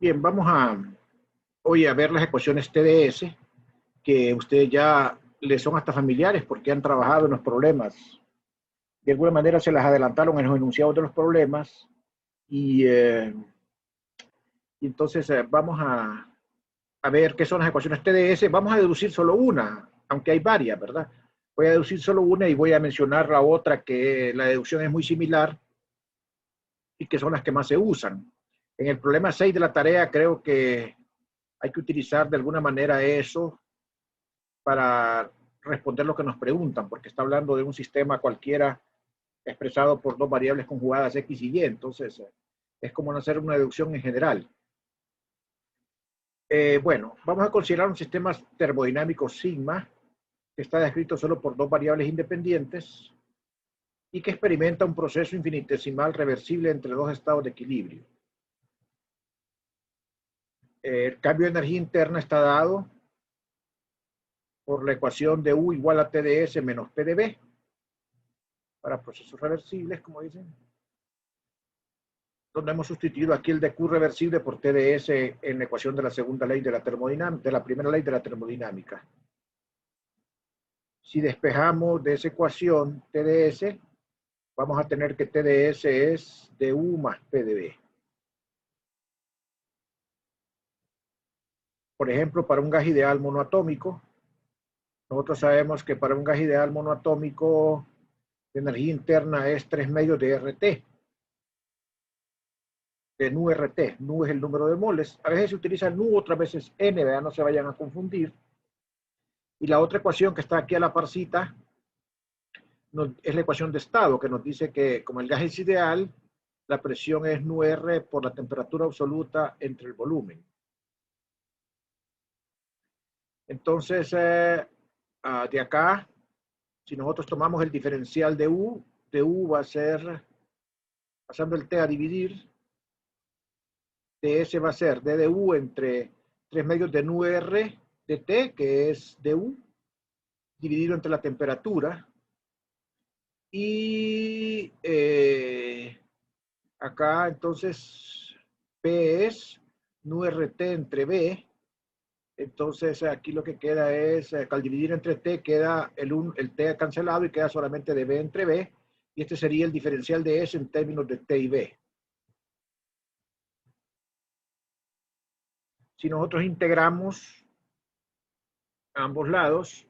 Bien, vamos hoy a ver las ecuaciones TDS, que ustedes ya les son hasta familiares porque han trabajado en los problemas. De alguna manera se las adelantaron en los enunciados de los problemas y entonces vamos a ver qué son las ecuaciones TDS. Vamos a deducir solo una, aunque hay varias, ¿verdad? Voy a deducir solo una y voy a mencionar la otra, que la deducción es muy similar y que son las que más se usan. En el problema 6 de la tarea creo que hay que utilizar de alguna manera eso para responder lo que nos preguntan, porque está hablando de un sistema cualquiera expresado por dos variables conjugadas X y Y, entonces es como hacer una deducción en general. Bueno, vamos a considerar un sistema termodinámico sigma, que está descrito solo por dos variables independientes y que experimenta un proceso infinitesimal reversible entre dos estados de equilibrio. El cambio de energía interna está dado por la ecuación de U igual a TdS menos PdB, para procesos reversibles, como dicen, donde hemos sustituido aquí el de Q reversible por TdS en la ecuación de la segunda ley de la termodinámica, de la primera ley de la termodinámica. Si despejamos de esa ecuación TdS, vamos a tener que TdS es du más PdB. Por ejemplo, para un gas ideal monoatómico, nosotros sabemos que para un gas ideal monoatómico la energía interna es 3 medios de RT, de nu RT. Nu es el número de moles. A veces se utiliza nu, otras veces N, ¿verdad? No se vayan a confundir. Y la otra ecuación que está aquí a la parcita es la ecuación de estado, que nos dice que como el gas es ideal, la presión es nu R por la temperatura absoluta entre el volumen. Entonces, de acá, si nosotros tomamos el diferencial de U va a ser, pasando el T a dividir, ds va a ser d de U entre 3 medios de nu R de T, que es du, dividido entre la temperatura. Y acá entonces P es nu RT entre B. Entonces aquí lo que queda es, al dividir entre T queda el T cancelado y queda solamente de B entre B. Y este sería el diferencial de S en términos de T y B. Si nosotros integramos a ambos lados,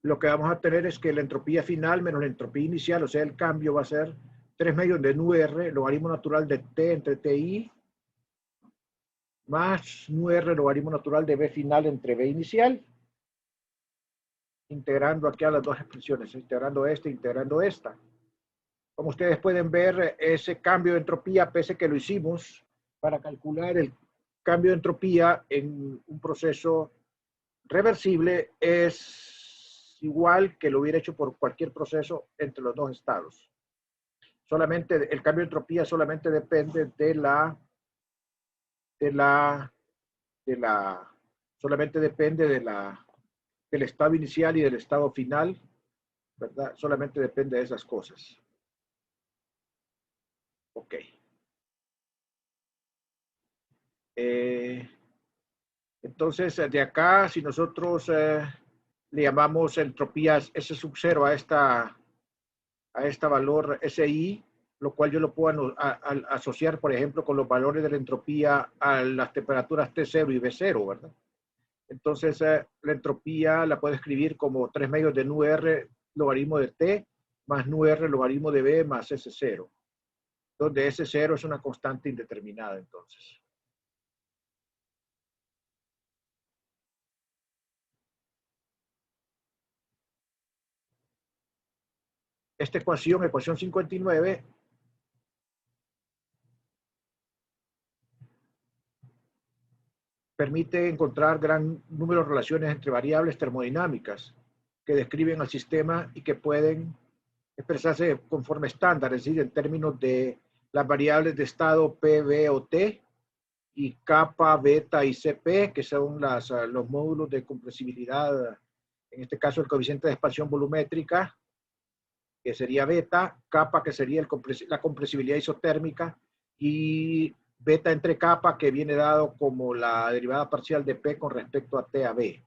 lo que vamos a tener es que la entropía final menos la entropía inicial, o sea, el cambio va a ser 3 medios de nu R, logaritmo natural de T entre TI, más nu R, logaritmo natural de B final entre B inicial, integrando aquí a las dos expresiones, integrando esta. Como ustedes pueden ver, ese cambio de entropía, pese que lo hicimos para calcular el cambio de entropía en un proceso reversible, es igual que lo hubiera hecho por cualquier proceso entre los dos estados. Solamente el cambio de entropía solamente depende solamente depende del estado inicial y del estado final, ¿verdad? Solamente depende de esas cosas. Ok. Entonces, de acá, si nosotros le llamamos entropía S sub 0 a esta valor SI, lo cual yo lo puedo asociar, por ejemplo, con los valores de la entropía a las temperaturas T0 y B0, ¿verdad? Entonces, la entropía la puedo escribir como 3 medios de nu R logaritmo de T más nu R logaritmo de B más S0, donde S0 es una constante indeterminada, entonces. Esta ecuación 59, permite encontrar gran número de relaciones entre variables termodinámicas que describen al sistema y que pueden expresarse conforme estándar, es decir, en términos de las variables de estado P, B o T, y kappa, beta y CP, que son los módulos de compresibilidad, en este caso el coeficiente de expansión volumétrica, que sería beta, kappa, que sería la compresibilidad isotérmica, y beta entre capa, que viene dado como la derivada parcial de P con respecto a T a B.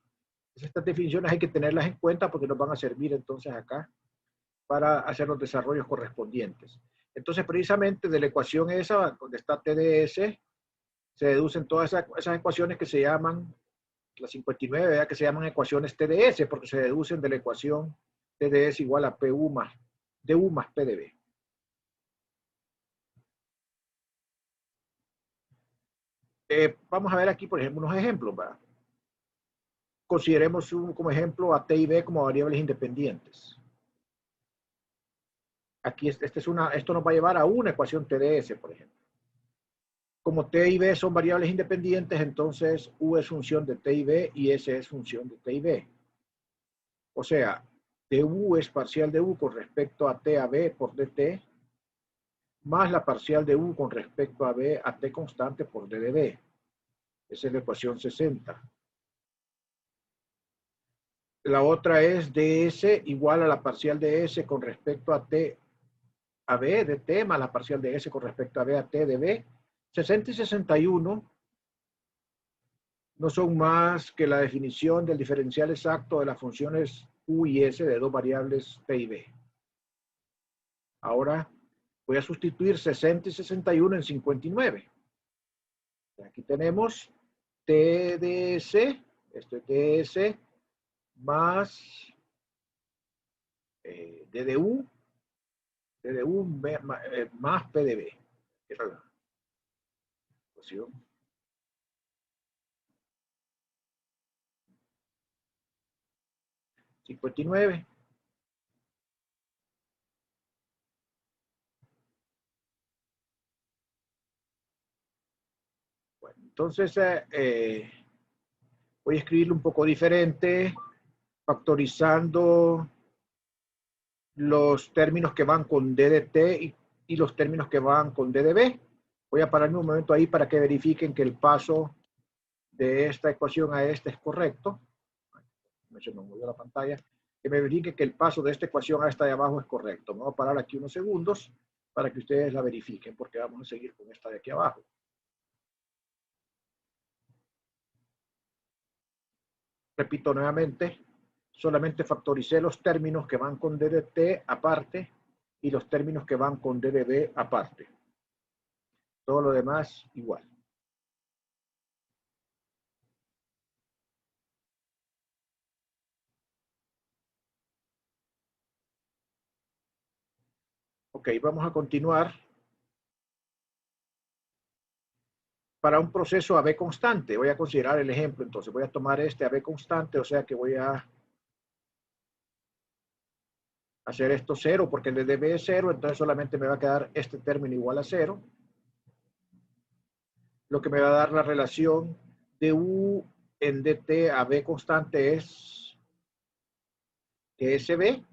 Estas definiciones hay que tenerlas en cuenta porque nos van a servir entonces acá para hacer los desarrollos correspondientes. Entonces, precisamente de la ecuación esa, donde está TDS, se deducen todas esas ecuaciones que se llaman, las 59, ¿verdad? Que se llaman ecuaciones TDS, porque se deducen de la ecuación TDS igual a PU más DU más PDB. Vamos a ver aquí, por ejemplo, unos ejemplos, ¿verdad? Consideremos como ejemplo a T y B como variables independientes. Aquí esto nos va a llevar a una ecuación TDS, por ejemplo. Como T y B son variables independientes, entonces U es función de T y B y S es función de T y B. O sea, du es parcial de U con respecto a T a B por dt, más la parcial de U con respecto a B a T constante por d de B. Esa es la ecuación 60. La otra es ds igual a la parcial de S con respecto a T a B de T más la parcial de S con respecto a B a T de B. 60 y 61 no son más que la definición del diferencial exacto de las funciones U y S de dos variables T y B. Ahora voy a sustituir 60 y 61 en 59. Aquí tenemos TDS, esto es DS, más DDU más PDB. Era la ecuación. $59. Bueno, entonces voy a escribirlo un poco diferente, factorizando los términos que van con D de T y los términos que van con D de B. Voy a pararme un momento ahí para que verifiquen que el paso de esta ecuación a esta es correcto. Se me movió la pantalla. Que me verifique que el paso de esta ecuación a esta de abajo es correcto. Me voy a parar aquí unos segundos para que ustedes la verifiquen, porque vamos a seguir con esta de aquí abajo. Repito nuevamente, solamente factoricé los términos que van con D de T aparte y los términos que van con D de B aparte. Todo lo demás igual. Ok, vamos a continuar. Para un proceso AB constante, voy a considerar el ejemplo, entonces voy a tomar este AB constante, o sea que voy a hacer esto 0, porque el de DB es 0, entonces solamente me va a quedar este término igual a 0, lo que me va a dar la relación de U en DT a B constante es que SB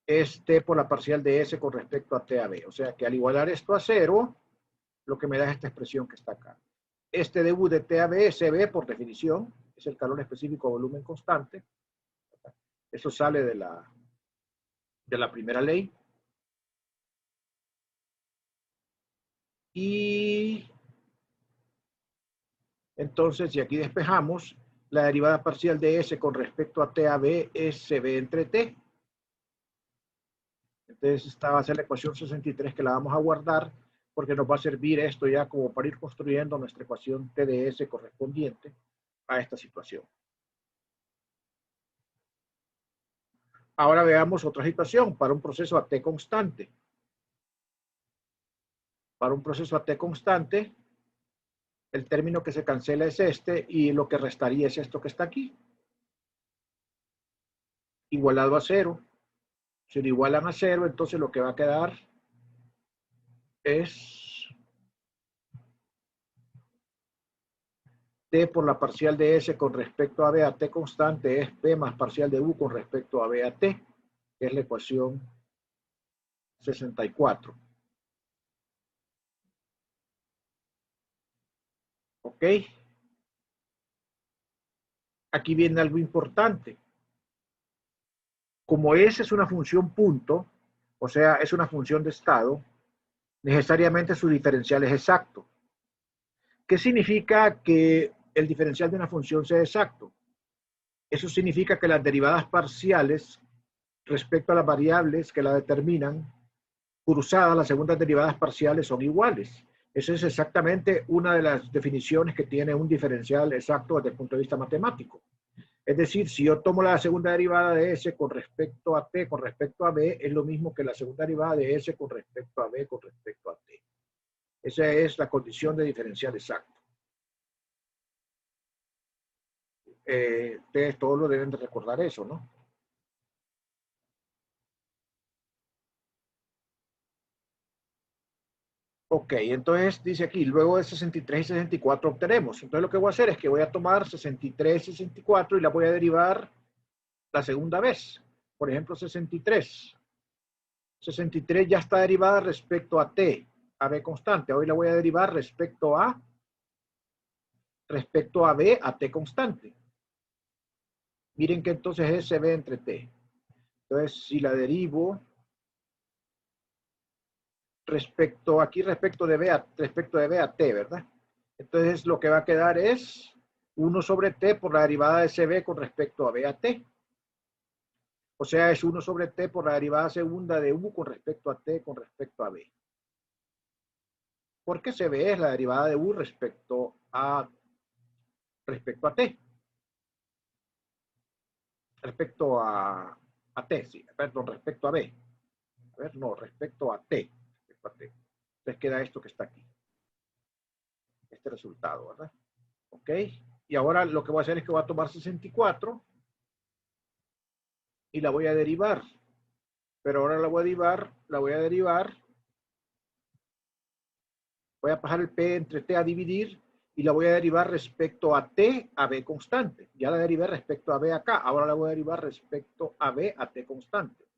es T por la parcial de S con respecto a T a B, o sea que al igualar esto a 0, lo que me da es esta expresión que está acá. Este de U de T a B, SB por definición, es el calor específico a volumen constante. Eso sale de la primera ley. Y entonces, si aquí despejamos, la derivada parcial de S con respecto a T a B es CB entre T. Entonces, esta va a ser la ecuación 63 que la vamos a guardar porque nos va a servir esto ya como para ir construyendo nuestra ecuación TDS correspondiente a esta situación. Ahora veamos otra situación para un proceso a T constante. Para un proceso a T constante, el término que se cancela es este y lo que restaría es esto que está aquí. Igualado a 0. Si lo igualan a 0, entonces lo que va a quedar es T por la parcial de S con respecto a B a T constante es P más parcial de U con respecto a B a T, que es la ecuación 64. ¿Ok? Aquí viene algo importante. Como S es una función punto, o sea, es una función de estado, necesariamente su diferencial es exacto. ¿Qué significa que el diferencial de una función sea exacto? Eso significa que las derivadas parciales respecto a las variables que la determinan, cruzadas las segundas derivadas parciales son iguales. Esa es exactamente una de las definiciones que tiene un diferencial exacto desde el punto de vista matemático. Es decir, si yo tomo la segunda derivada de S con respecto a T, con respecto a B, es lo mismo que la segunda derivada de S con respecto a B, con respecto a T. Esa es la condición de diferencial exacto. Ustedes todos lo deben de recordar eso, ¿no? Ok, entonces dice aquí, luego de 63 y 64 obtenemos. Entonces lo que voy a hacer es que voy a tomar 63 y 64 y la voy a derivar la segunda vez. Por ejemplo, 63. 63 ya está derivada respecto a t, a b constante. Hoy la voy a derivar respecto a b, a t constante. Miren que entonces es b entre t. Entonces, si la derivo respecto de b a t, ¿verdad? Entonces, lo que va a quedar es 1 sobre t por la derivada de cb con respecto a b a t. O sea, es 1 sobre t por la derivada segunda de u con respecto a t con respecto a b. Porque cb es la derivada de u respecto a t. T, sí, perdón, respecto a b. A ver, no, respecto a t. Entonces queda esto que está aquí. Este resultado, ¿verdad? Ok. Y ahora lo que voy a hacer es que voy a tomar 64 y la voy a derivar. Pero ahora la voy a derivar, voy a pasar el p entre t a dividir y la voy a derivar respecto a t a b constante. Ya la derivé respecto a b acá, ahora la voy a derivar respecto a b a t constante.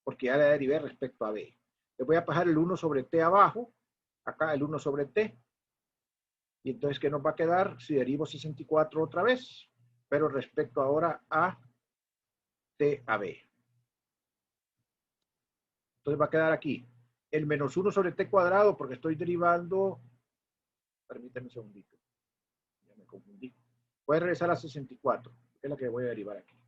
Porque ya la derivé respecto a b. Le voy a pasar el 1 sobre t abajo, acá el 1 sobre t. Y entonces, ¿qué nos va a quedar si derivo 64 otra vez? Pero respecto ahora a t a b. Entonces va a quedar aquí el menos 1 sobre t cuadrado porque estoy derivando, permítanme un segundito, ya me confundí. Voy a regresar a 64, que es la que voy a derivar aquí.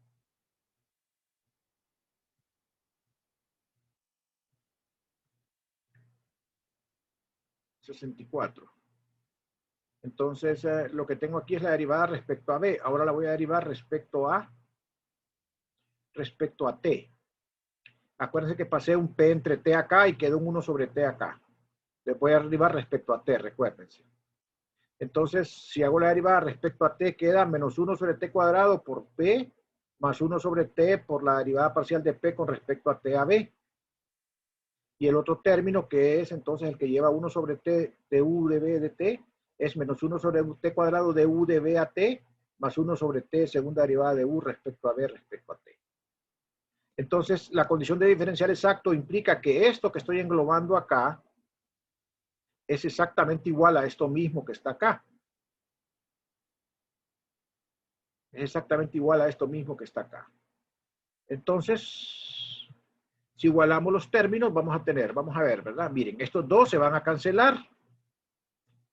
$64. Entonces, lo que tengo aquí es la derivada respecto a b. Ahora la voy a derivar respecto a t. Acuérdense que pasé un p entre t acá y quedó un 1 sobre t acá. Le voy a derivar respecto a t, recuérdense. Entonces, si hago la derivada respecto a t, queda menos 1 sobre t cuadrado por p más 1 sobre t por la derivada parcial de p con respecto a t a b. Y el otro término, que es entonces el que lleva 1 sobre t de u de b de t, es menos 1 sobre t cuadrado de u de b a t, más 1 sobre t segunda derivada de u respecto a b respecto a t. Entonces, la condición de diferencial exacto implica que esto que estoy englobando acá es exactamente igual a esto mismo que está acá. Es exactamente igual a esto mismo que está acá. Entonces, si igualamos los términos, vamos a ver, ¿verdad? Miren, estos dos se van a cancelar.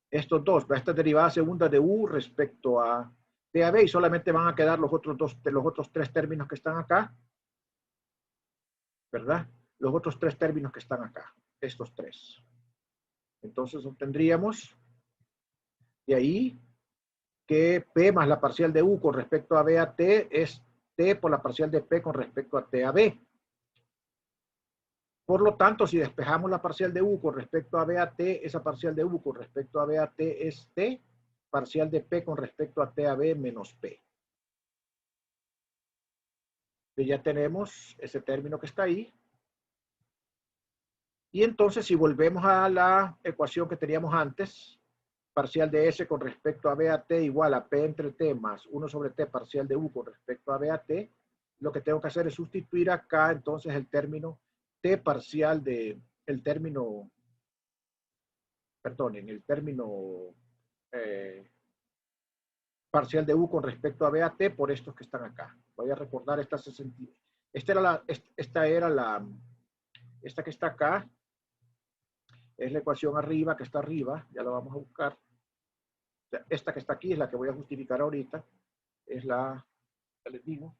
Estos dos, estas derivadas segundas de u respecto a t a b, y solamente van a quedar los otros tres términos que están acá, ¿verdad? Los otros tres términos que están acá, estos tres. Entonces obtendríamos de ahí que p más la parcial de u con respecto a b a t es t por la parcial de p con respecto a t a b. Por lo tanto, si despejamos la parcial de u con respecto a b a t, esa parcial de u con respecto a b a t es t, parcial de p con respecto a t a b menos p. Entonces ya tenemos ese término que está ahí. Y entonces, si volvemos a la ecuación que teníamos antes, parcial de S con respecto a B a T igual a P entre T más 1 sobre T parcial de U con respecto a B a T, lo que tengo que hacer es sustituir acá entonces el término T parcial de, el término, perdonen, el término parcial de U con respecto a B a T por estos que están acá. Voy a recordar esta que está acá, Es la ecuación arriba, que está arriba, ya la vamos a buscar. O sea, esta que está aquí es la que voy a justificar ahorita. Es la, ya les digo.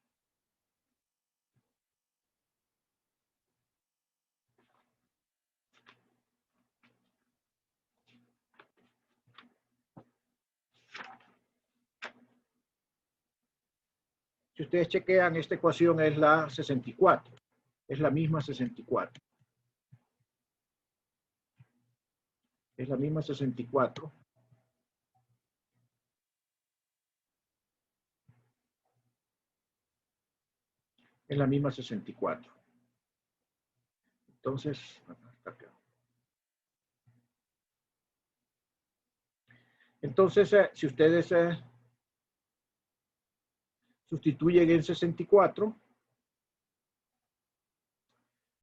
Si ustedes chequean, esta ecuación es la 64. Es la misma 64. Es la misma 64. Es la misma 64. Entonces, está acá. Entonces, si ustedes sustituyen en 64,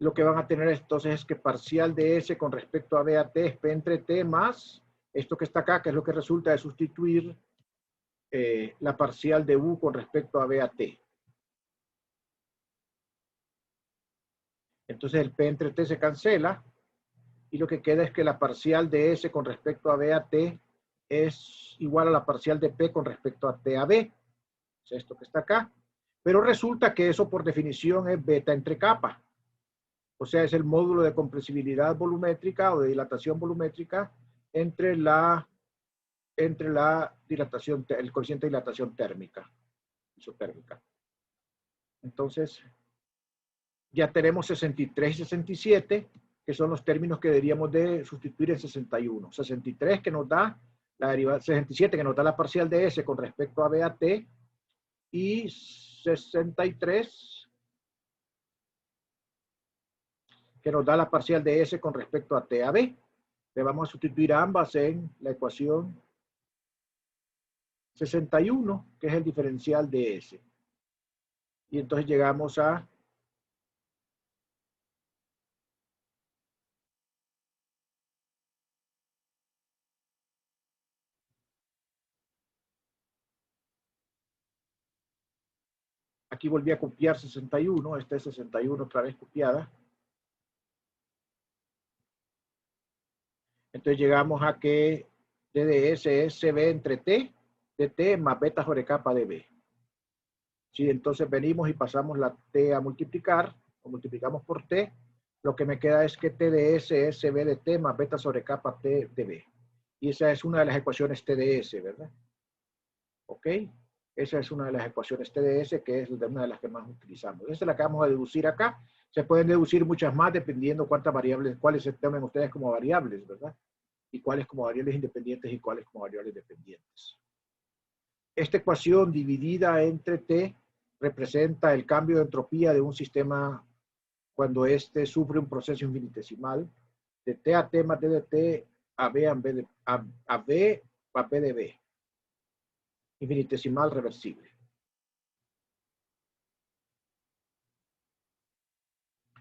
lo que van a tener entonces es que parcial de S con respecto a B a T es P entre T más esto que está acá, que es lo que resulta de sustituir la parcial de U con respecto a B a T. Entonces el P entre T se cancela y lo que queda es que la parcial de S con respecto a B a T es igual a la parcial de P con respecto a T a B. Es esto que está acá. Pero resulta que eso por definición es beta entre kappa. O sea, es el módulo de compresibilidad volumétrica o de dilatación volumétrica entre la dilatación, el coeficiente de dilatación térmica, isotérmica. Entonces, ya tenemos 63 y 67, que son los términos que deberíamos de sustituir en 61. 63 que nos da la derivada, 67 que nos da la parcial de S con respecto a B a T, y 63 que nos da la parcial de S con respecto a T a B. Le vamos a sustituir a ambas en la ecuación 61, que es el diferencial de S. Y entonces llegamos a aquí volví a copiar 61, esta es 61 otra vez copiada. Entonces llegamos a que D de S es CB entre T de T más beta sobre kappa de B. Si entonces venimos y pasamos la T a multiplicar, o multiplicamos por T, lo que me queda es que T de S es CB de T más beta sobre kappa T de B. Y esa es una de las ecuaciones TDS, ¿verdad? ¿Ok? Esa es una de las ecuaciones TDS, que es una de las que más utilizamos. Esa es la que vamos a deducir acá. Se pueden deducir muchas más dependiendo cuántas variables, cuáles se tomen ustedes como variables, ¿verdad? Y cuáles como variables independientes y cuáles como variables dependientes. Esta ecuación dividida entre T representa el cambio de entropía de un sistema cuando éste sufre un proceso infinitesimal de T a T más D de T a B a B a P de B. Infinitesimal reversible.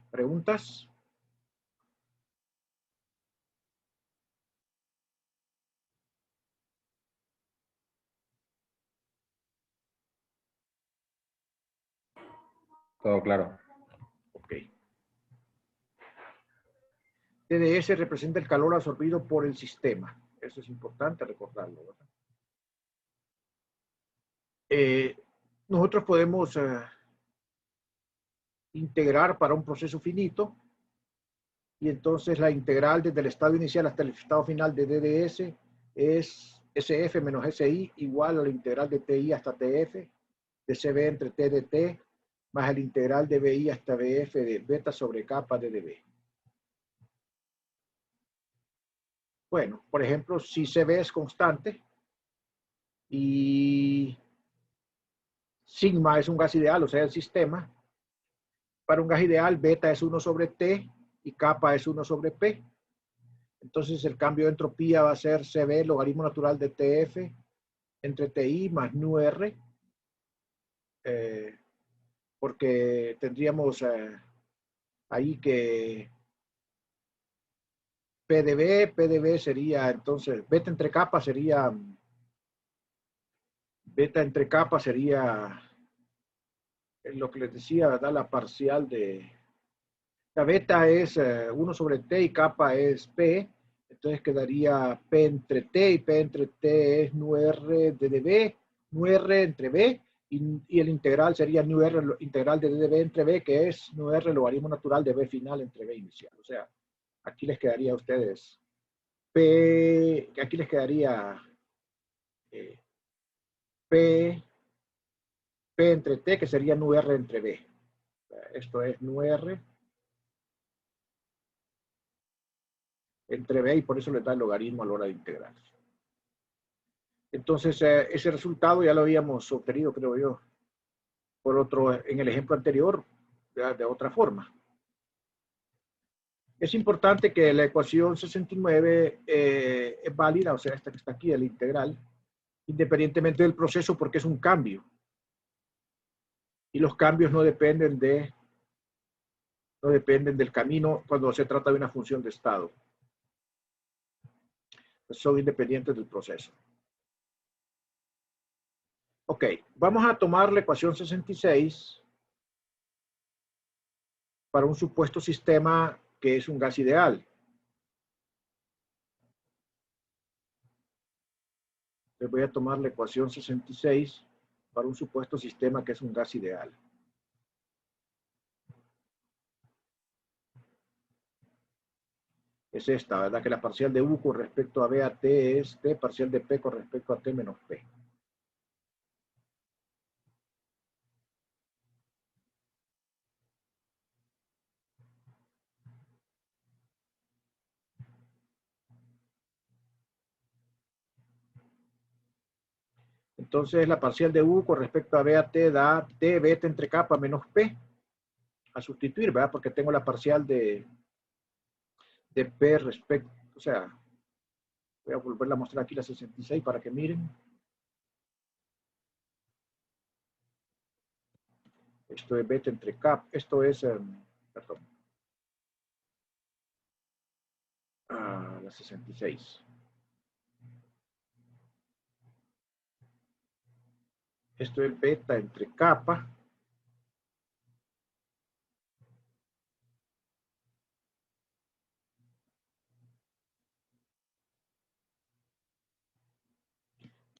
¿Preguntas? Todo claro. Ok. TDS representa el calor absorbido por el sistema. Eso es importante recordarlo, ¿verdad? Nosotros podemos integrar para un proceso finito y entonces la integral desde el estado inicial hasta el estado final de DDS es SF menos SI igual a la integral de TI hasta TF de CB entre T de T más el integral de BI hasta BF de beta sobre kappa de DB. Bueno, por ejemplo, si CB es constante y sigma es un gas ideal, o sea, el sistema, para un gas ideal, beta es 1 sobre T y kappa es 1 sobre P. Entonces el cambio de entropía va a ser CB, logaritmo natural de TF, entre TI más nu R, porque tendríamos ahí que PdB sería, entonces, beta entre kappa sería lo que les decía, ¿verdad? La parcial de... La beta es 1 sobre T y kappa es P, Entonces quedaría P entre T, y P entre T es nu R de dB, nu R entre B, y el integral sería nu R integral de dB entre B, que es nu R logaritmo natural de B final entre B inicial. O sea, aquí les quedaría a ustedes P, aquí les quedaría P, P entre T, que sería nu R entre B. Esto es nu R entre B, y por eso les da el logaritmo a la hora de integrar. Entonces, ese resultado ya lo habíamos obtenido, creo yo, por otro, en el ejemplo anterior, de otra forma. Es importante que la ecuación 69 es válida, o sea, esta que está aquí, el integral, independientemente del proceso, porque es un cambio. Y los cambios no dependen del camino cuando se trata de una función de estado. Son independientes del proceso. Ok, vamos a tomar la ecuación 66 para un supuesto sistema que es un gas ideal. Les voy a tomar la ecuación 66 para un supuesto sistema que es un gas ideal. Es esta, ¿verdad? Que la parcial de U con respecto a B a T es T parcial de P con respecto a T menos P. Entonces la parcial de U con respecto a B a T da T beta entre kappa menos P. A sustituir, ¿verdad? Porque tengo la parcial de P respecto, o sea, voy a volverla a mostrar aquí la 66 para que miren. Esto es beta entre kappa, esto es, perdón, la 66. Esto es beta entre kappa.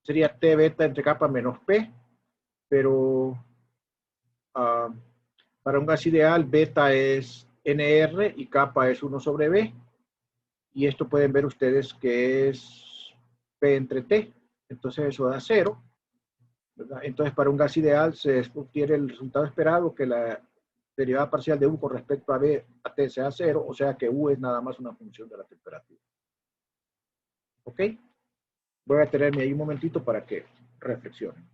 Sería T beta entre kappa menos P, pero para un gas ideal beta es NR y kappa es 1 sobre B. Y esto pueden ver ustedes que es P entre T. Entonces eso da 0. ¿Verdad? Entonces para un gas ideal se obtiene el resultado esperado, que la derivada parcial de U con respecto a B a T sea 0, o sea que U es nada más una función de la temperatura. ¿Ok? Voy a tenerme ahí un momentito para que reflexionen.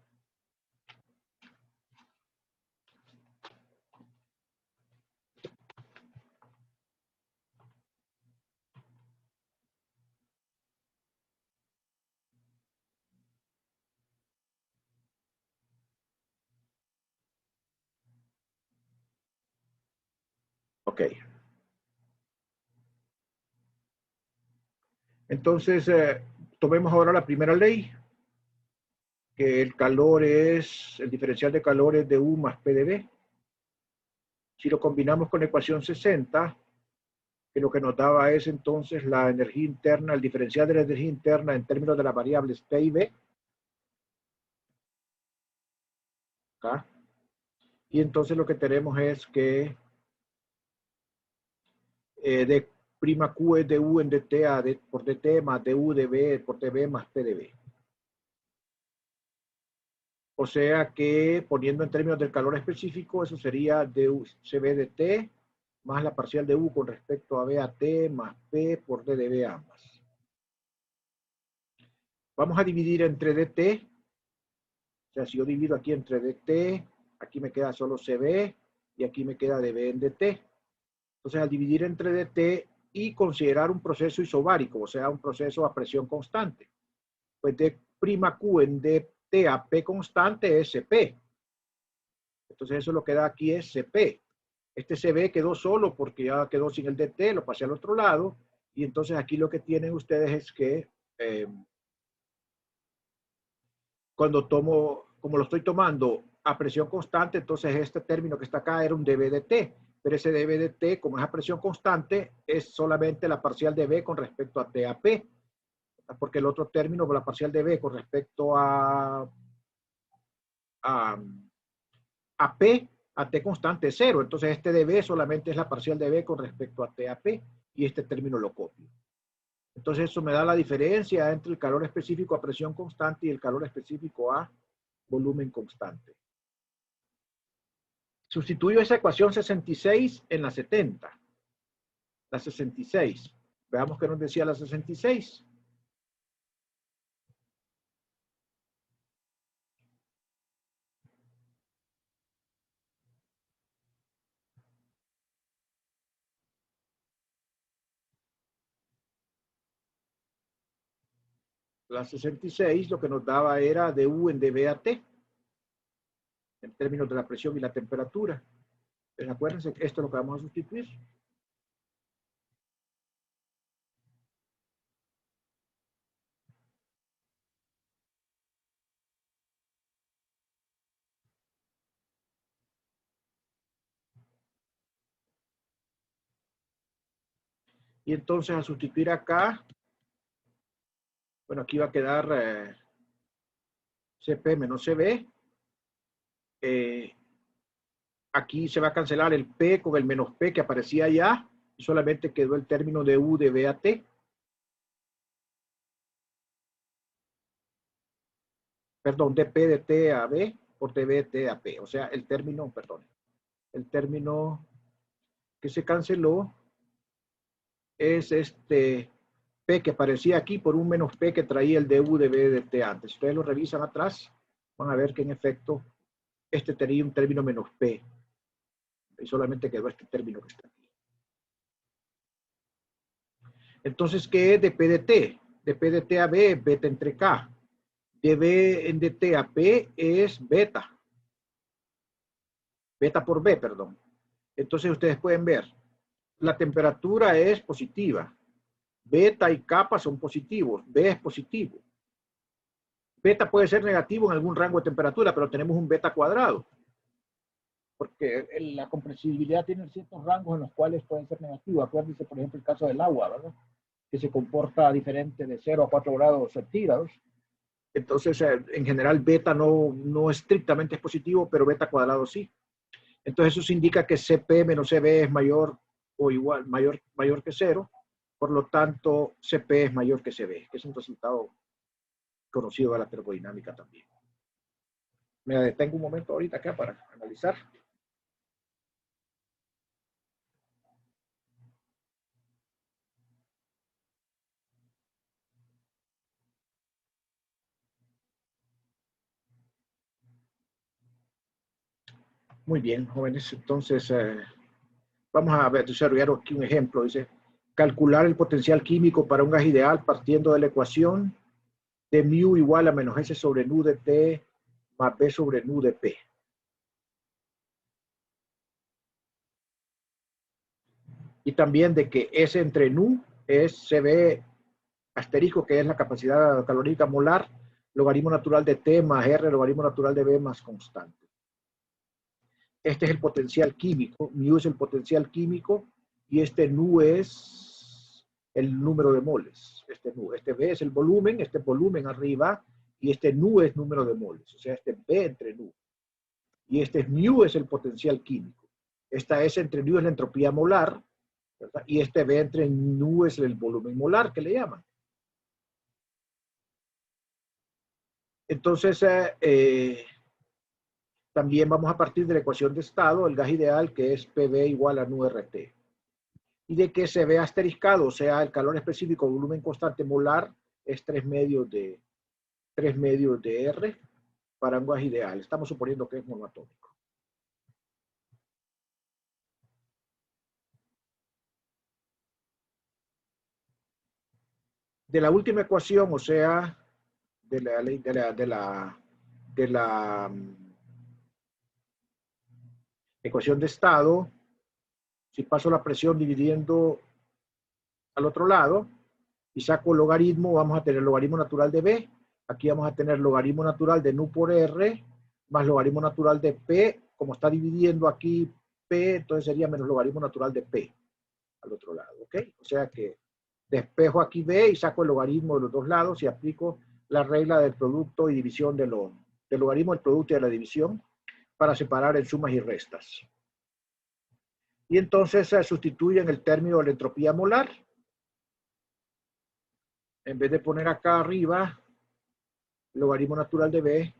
Ok. Entonces, tomemos ahora la primera ley, que el calor es, el diferencial de calor es de U más P de B. Si lo combinamos con la ecuación 60, que lo que nos daba es entonces la energía interna, el diferencial de la energía interna en términos de las variables T y B. Acá. Y entonces lo que tenemos es que d' Q es du en dt a d por dt más du de B por dB más P de B. O sea que poniendo en términos del calor específico, eso sería du CB de T más la parcial de U con respecto a B a T más P por D de B ambas. Vamos a dividir entre dt. O sea, si yo divido aquí entre dt, aquí me queda solo CB y aquí me queda dB en dt. Entonces, al dividir entre dt y considerar un proceso isobárico, o sea, un proceso a presión constante, pues d'Q en dt a P constante es Cp. Entonces, eso lo que da aquí es Cp. Este CB quedó solo porque ya quedó sin el dt, lo pasé al otro lado, y entonces aquí lo que tienen ustedes es que cuando tomo, como lo estoy tomando a presión constante, entonces este término que está acá era un dB de T. pero ese dB de T, como es a presión constante, es solamente la parcial de B con respecto a T a P, porque el otro término, la parcial de B con respecto a P, a T constante es 0. Entonces este dB solamente es la parcial de B con respecto a T a P, y este término lo copio. Entonces eso me da la diferencia entre el calor específico a presión constante y el calor específico a volumen constante. Sustituyo esa ecuación 66 en la 70. La 66. Veamos qué nos decía la 66. La 66 lo que nos daba era du en dB a T, en términos de la presión y la temperatura. Entonces, acuérdense que esto es lo que vamos a sustituir. Y entonces al sustituir acá, bueno, aquí va a quedar CP menos CB. Aquí se va a cancelar el P con el menos P que aparecía allá, y solamente quedó el término de U de B a T. Perdón, de P de T a B por dB de T a P. O sea, el término, perdón, el término que se canceló es este P que aparecía aquí por un menos P que traía el du de B de T antes. Si ustedes lo revisan atrás, van a ver que en efecto este tenía un término menos P. Y solamente quedó este término que está aquí. Entonces, ¿qué es de P de T? De P de T a B, beta entre K. De B en dt a P es beta. Beta por B, perdón. Entonces ustedes pueden ver, la temperatura es positiva. Beta y kappa son positivos. B es positivo. Beta puede ser negativo en algún rango de temperatura, pero tenemos un beta cuadrado. Porque la compresibilidad tiene ciertos rangos en los cuales pueden ser negativos. Acuérdense, por ejemplo, el caso del agua, ¿verdad? Que se comporta diferente de 0 a 4 grados centígrados. Entonces, en general, beta no estrictamente es positivo, pero beta cuadrado sí. Entonces, eso indica que CP menos CB es mayor o igual, mayor que 0. Por lo tanto, CP es mayor que CB, que es un resultado conocido de la termodinámica también. Me detengo un momento ahorita acá para analizar. Muy bien, jóvenes. Entonces, vamos a desarrollar aquí un ejemplo. Dice, calcular el potencial químico para un gas ideal partiendo de la ecuación de mu igual a menos S sobre nu de T más B sobre nu de P. Y también de que S entre nu es CB asterisco, que es la capacidad calórica molar, logaritmo natural de T más R, logaritmo natural de B más constante. Este es el potencial químico, mu es el potencial químico, y este nu es el número de moles. Este B es el volumen, este volumen arriba, y este nu es número de moles, o sea, este B entre nu. Y este mu es el potencial químico. Esta S entre nu es la entropía molar, ¿verdad? Y este B entre nu es el volumen molar, que le llaman. Entonces, también vamos a partir de la ecuación de estado, el gas ideal, que es PV igual a nu RT. Y de que se ve asteriscado, o sea, el calor específico volumen constante molar es 3 medios de R para un gas ideal. Estamos suponiendo que es monoatómico. De la última ecuación, o sea, de la ecuación de estado, si paso la presión dividiendo al otro lado y saco logaritmo, vamos a tener logaritmo natural de B. Aquí vamos a tener logaritmo natural de nu por R más logaritmo natural de P. Como está dividiendo aquí P, entonces sería menos logaritmo natural de P al otro lado, ¿ok? O sea que despejo aquí B y saco el logaritmo de los dos lados y aplico la regla del producto y división del logaritmo del producto y de la división para separar en sumas y restas. Y entonces se sustituyen el término de la entropía molar. En vez de poner acá arriba logaritmo natural de B,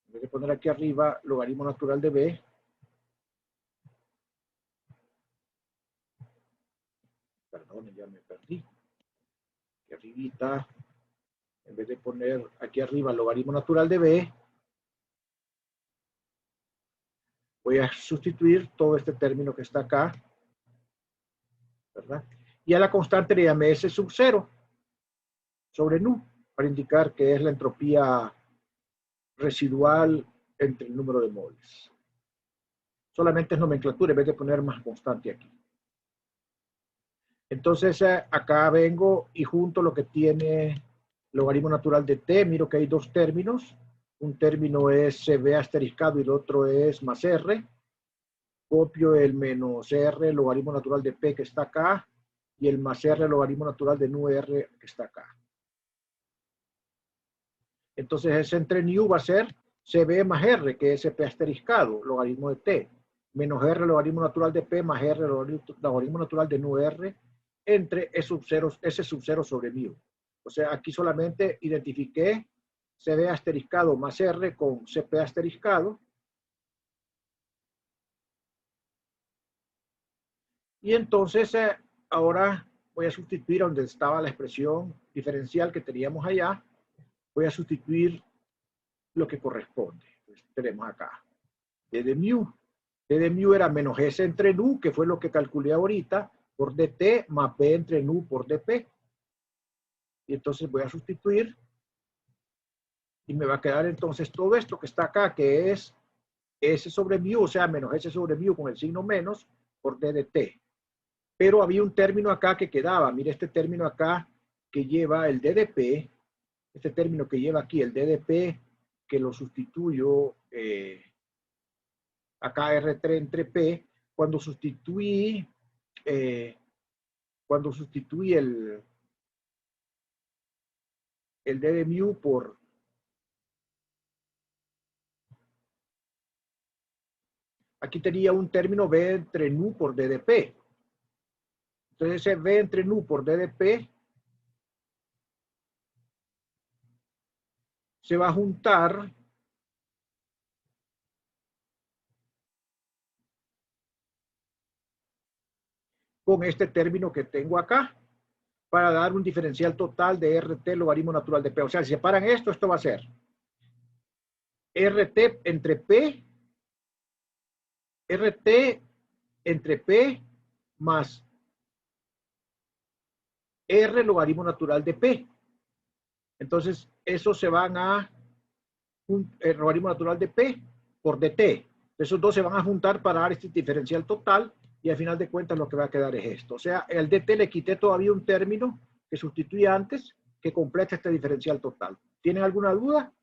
en vez de poner aquí arriba logaritmo natural de B, perdón, ya me perdí. Aquí arribita, en vez de poner aquí arriba logaritmo natural de B, voy a sustituir todo este término que está acá, ¿verdad? Y a la constante le llamé S sub 0 sobre nu, para indicar que es la entropía residual entre el número de moles. Solamente es nomenclatura en vez de poner más constante aquí. Entonces acá vengo y junto lo que tiene logaritmo natural de t, miro que hay dos términos. Un término es CB asteriscado y el otro es más R. Copio el menos R logaritmo natural de P que está acá y el más R logaritmo natural de nu R que está acá. Entonces ese entre nu va a ser CB más R, que es P asteriscado, logaritmo de T, menos R logaritmo natural de P más R logaritmo natural de nu R entre S sub 0 sobre mu. O sea, aquí solamente identifiqué CB asteriscado más R con CP asteriscado. Y entonces ahora voy a sustituir donde estaba la expresión diferencial que teníamos allá. Voy a sustituir lo que corresponde. Entonces, tenemos acá d de mu. D de mu era menos S entre nu, que fue lo que calculé ahorita, por dt más P entre nu por dp. Y entonces voy a sustituir y me va a quedar entonces todo esto que está acá, que es S sobre mu, o sea, menos S sobre mu con el signo menos por d de t. Pero había un término acá que quedaba. Mire este término acá que lleva el ddp, este término que lleva aquí el ddp, que lo sustituyo acá R3 entre P, cuando sustituí el d de mu por aquí tenía un término B entre nu por d de P. Entonces ese B entre nu por d de P se va a juntar con este término que tengo acá para dar un diferencial total de RT logaritmo natural de P. O sea, si separan esto va a ser RT entre P, RT entre P más R logaritmo natural de P. Entonces, esos se van a el logaritmo natural de P por dt. Esos dos se van a juntar para dar este diferencial total y al final de cuentas lo que va a quedar es esto. O sea, al dt le quité todavía un término que sustituía antes que completa este diferencial total. ¿Tienen alguna duda?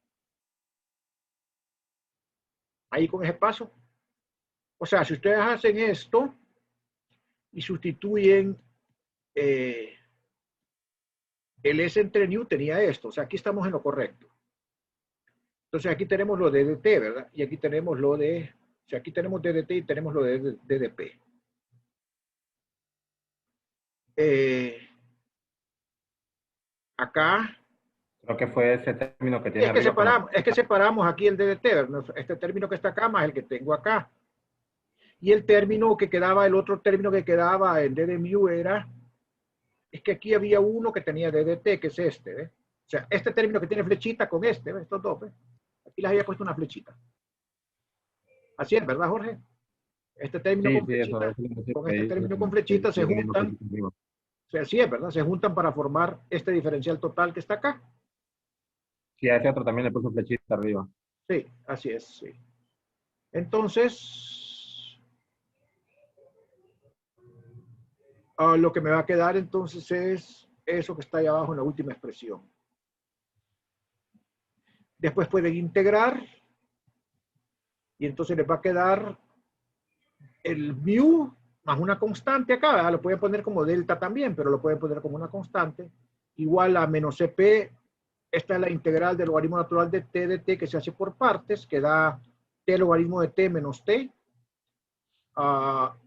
Ahí con ese paso. O sea, si ustedes hacen esto y sustituyen el S entre nu tenía esto. O sea, aquí estamos en lo correcto. Entonces aquí tenemos lo de dt, ¿verdad? Y aquí tenemos lo de, o sea, aquí tenemos ddt y tenemos lo de ddp. Acá. Creo que fue ese término que tiene Es que arriba. separamos aquí el ddt, ¿verdad? Este término que está acá más el que tengo acá. Y el término que quedaba, el otro término que quedaba en d de mu era, es que aquí había uno que tenía ddt, que es este, ¿ves? O sea, este término que tiene flechita con este, ¿ves? Estos dos, ¿ves? Aquí les había puesto una flechita. Así es, ¿verdad, Jorge? Este término Sí, con sí, flechita, eso con este término con flechita se juntan. O sea, así es, ¿verdad? Se juntan para formar este diferencial total que está acá. Sí, a ese otro también le puso flechita arriba. Sí, así es, sí. Entonces, lo que me va a quedar entonces es eso que está ahí abajo en la última expresión. Después pueden integrar Y entonces les va a quedar el mu más una constante acá, ¿verdad? Lo pueden poner como delta también, pero lo pueden poner como una constante, igual a menos CP. Esta es la integral del logaritmo natural de t que se hace por partes, que da t logaritmo de t menos t.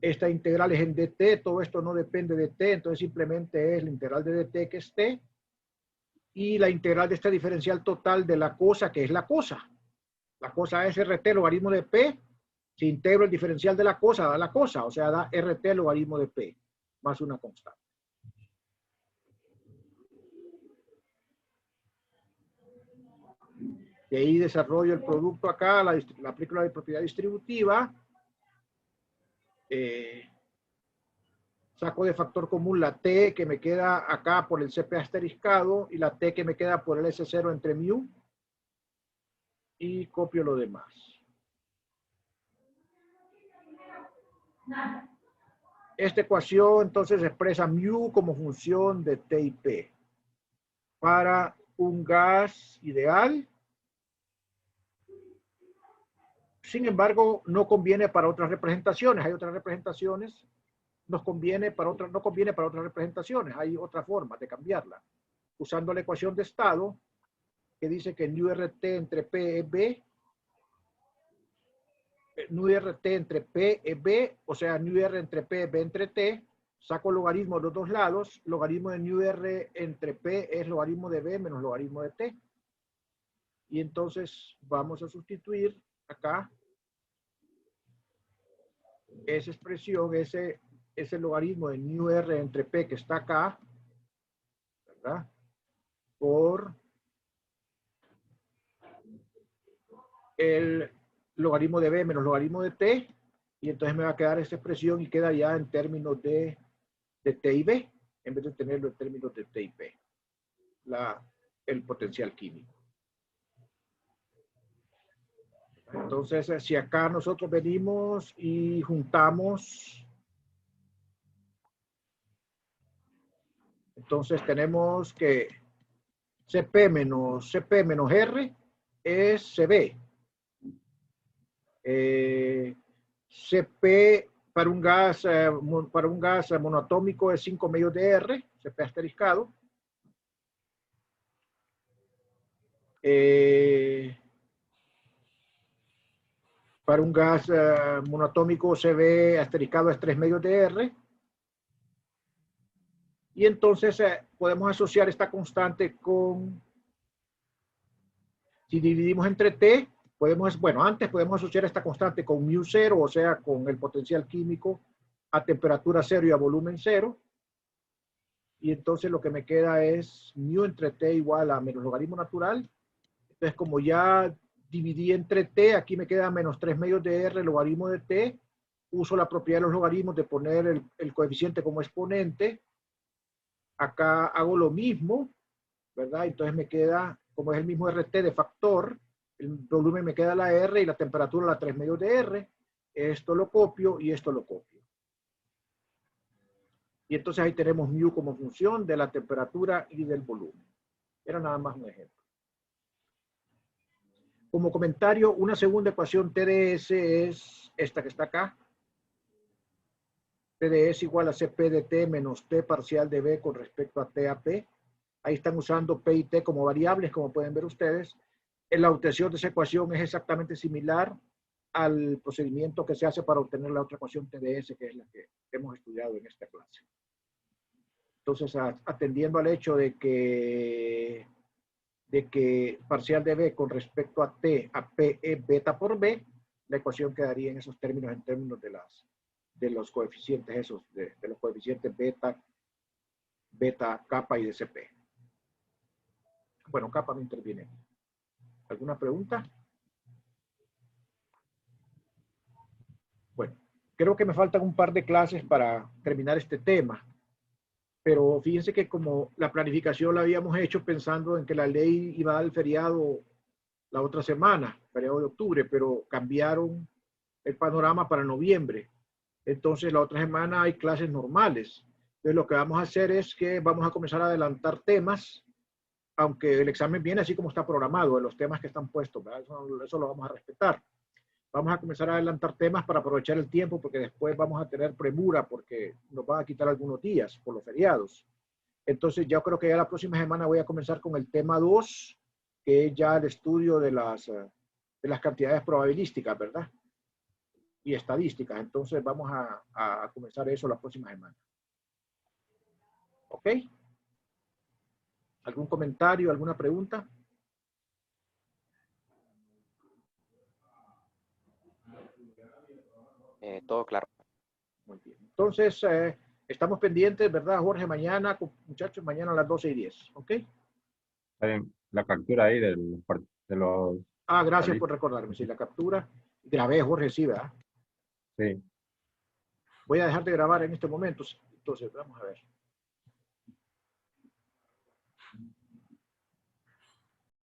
Esta integral es en dt, todo esto no depende de t, entonces simplemente es la integral de dt, que es t, y la integral de esta diferencial total de la cosa, que es la cosa. La cosa es rt logaritmo de p. Si integro el diferencial de la cosa, da la cosa, o sea, da rt logaritmo de p, más una constante. De ahí desarrollo el producto acá, la aplico la propiedad distributiva. Saco de factor común la t que me queda acá por el CP asteriscado y la t que me queda por el S0 entre mu. Y copio lo demás. Esta ecuación entonces expresa mu como función de T y P para un gas ideal. Sin embargo, no conviene para otras representaciones. Hay otras representaciones. No conviene para otras representaciones. Hay otra forma de cambiarla. Usando la ecuación de estado que dice que nu RT entre P es B. Nu RT entre P es B, o sea, nu R entre P es B entre T, saco logaritmo de los dos lados, logaritmo de nu R entre P es logaritmo de B menos logaritmo de T. Y entonces vamos a sustituir acá esa expresión, ese logaritmo de nu R entre P que está acá, ¿verdad? Por el logaritmo de B menos logaritmo de T, y entonces me va a quedar esta expresión y queda ya en términos de T y B, en vez de tenerlo en términos de T y P, el potencial químico. Entonces, si acá nosotros venimos y juntamos, entonces tenemos que CP menos R es CB. CP para un gas monoatómico es 5 medios de R, CP asteriscado. Para un gas monoatómico CB asteriscado es 3 medios de R. Y entonces podemos asociar esta constante con, si dividimos entre T, antes podemos asociar esta constante con mu cero, o sea, con el potencial químico a temperatura cero y a volumen cero. Y entonces lo que me queda es mu entre T igual a menos logaritmo natural. Entonces, como ya dividí entre T, aquí me queda menos 3 medios de R logaritmo de T. Uso la propiedad de los logaritmos de poner el coeficiente como exponente. Acá hago lo mismo, ¿verdad? Entonces me queda, como es el mismo RT de factor, el volumen me queda la R y la temperatura la 3 medios de R. Esto lo copio y esto lo copio. Y entonces ahí tenemos mu como función de la temperatura y del volumen. Era nada más un ejemplo. Como comentario, una segunda ecuación TdS es esta que está acá. TdS igual a Cp de T menos T parcial de B con respecto a T a P. Ahí están usando P y T como variables, como pueden ver ustedes. La obtención de esa ecuación es exactamente similar al procedimiento que se hace para obtener la otra ecuación TdS, que es la que hemos estudiado en esta clase. Entonces, atendiendo al hecho de que parcial de B con respecto a T a P es beta por B, la ecuación quedaría en esos términos, en términos de los coeficientes esos, de los coeficientes beta, kappa y de CP. Bueno, kappa no interviene. ¿Alguna pregunta? Bueno, creo que me faltan un par de clases para terminar este tema. Pero fíjense que como la planificación la habíamos hecho pensando en que la ley iba a dar el feriado la otra semana, feriado de octubre, pero cambiaron el panorama para noviembre. Entonces la otra semana hay clases normales. Entonces lo que vamos a hacer es que vamos a comenzar a adelantar temas, aunque el examen viene así como está programado, de los temas que están puestos, ¿verdad? Eso lo vamos a respetar. Vamos a comenzar a adelantar temas para aprovechar el tiempo, porque después vamos a tener premura, porque nos van a quitar algunos días por los feriados. Entonces, yo creo que ya la próxima semana voy a comenzar con el tema 2, que es ya el estudio de las cantidades probabilísticas, ¿verdad? Y estadísticas. Entonces, vamos a comenzar eso la próxima semana. ¿Ok? ¿Algún comentario, alguna pregunta? Todo claro. Muy bien. Entonces, estamos pendientes, ¿verdad, Jorge? Mañana, muchachos, mañana a las 12:10. ¿Ok? Está bien. La captura ahí de los... Ah, gracias por recordarme. Sí, la captura. Grabé, Jorge, sí, ¿verdad? Sí. Voy a dejar de grabar en este momento. Entonces, vamos a ver.